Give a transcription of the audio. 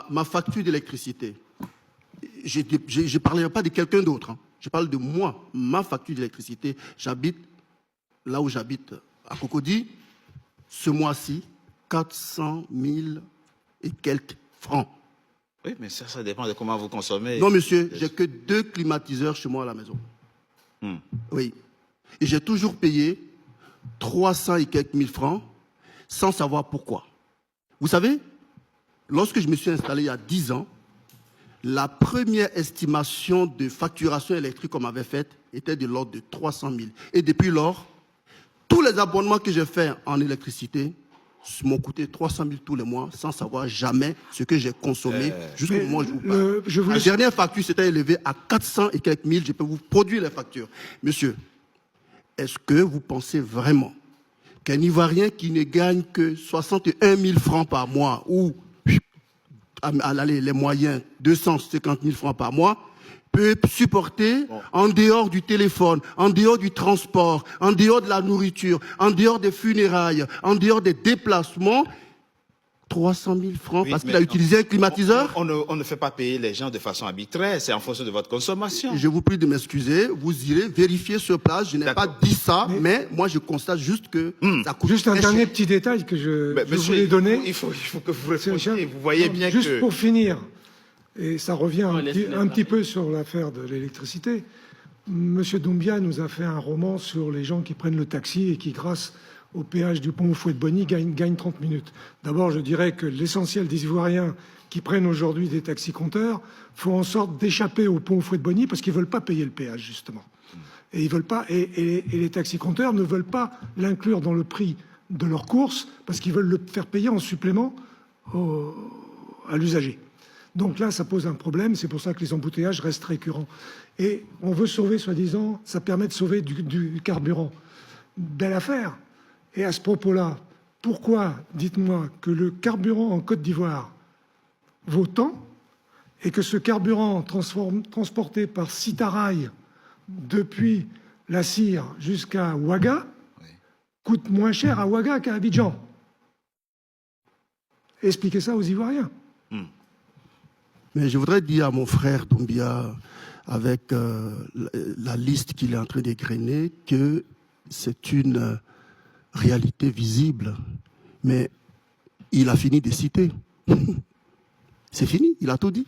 Ma facture d'électricité, je ne parlerai pas de quelqu'un d'autre. Hein. Je parle de moi, ma facture d'électricité. J'habite là où j'habite, à Cocody. Ce mois-ci, 400 000 et quelques francs. Oui, mais ça dépend de comment vous consommez. Non, monsieur, j'ai que 2 climatiseurs chez moi à la maison. Oui. Et j'ai toujours payé 300 et quelques mille francs sans savoir pourquoi. Vous savez, lorsque je me suis installé il y a 10 ans, la première estimation de facturation électrique qu'on m'avait faite était de l'ordre de 300 000. Et depuis lors, tous les abonnements que j'ai faits en électricité m'ont coûté 300 000 tous les mois sans savoir jamais ce que j'ai consommé jusqu'au moment où je vous parle. La dernière facture s'était élevée à 400 et quelques mille. Je peux vous produire les factures. Monsieur, est-ce que vous pensez vraiment qu'un Ivoirien qui ne gagne que 61 000 francs par mois ou les moyens 250 000 francs par mois peut supporter, en dehors du téléphone, en dehors du transport, en dehors de la nourriture, en dehors des funérailles, en dehors des déplacements, 300 000 francs parce qu'il a utilisé un climatiseur? On ne fait pas payer les gens de façon arbitraire, c'est en fonction de votre consommation. Je vous prie de m'excuser, vous irez vérifier sur place, je n'ai pas dit ça, mais moi je constate juste que ça coûte juste un dernier petit détail que je voulais donner. Il faut que vous répondiez, vous voyez bien que... Juste pour finir, et ça revient un petit peu sur l'affaire de l'électricité, Monsieur Doumbia nous a fait un roman sur les gens qui prennent le taxi et qui, grâce au péage du pont Houphouët-Boigny, gagnent 30 minutes. D'abord, je dirais que l'essentiel des Ivoiriens qui prennent aujourd'hui des taxis-compteurs font en sorte d'échapper au pont Houphouët-Boigny parce qu'ils ne veulent pas payer le péage, justement. Et, ils veulent pas, et les taxis-compteurs ne veulent pas l'inclure dans le prix de leur course parce qu'ils veulent le faire payer en supplément à l'usager. Donc là, ça pose un problème, c'est pour ça que les embouteillages restent récurrents. Et on veut sauver, soi-disant, ça permet de sauver du carburant. Belle affaire. Et à ce propos-là, pourquoi, dites-moi, que le carburant en Côte d'Ivoire vaut tant et que ce carburant transporté par Citarail depuis la Cire jusqu'à Ouaga coûte moins cher à Ouaga qu'à Abidjan? Expliquez ça aux Ivoiriens. Mais je voudrais dire à mon frère Doumbia, avec la liste qu'il est en train d'égrener, que c'est une réalité visible. Mais il a fini de citer. C'est fini, il a tout dit.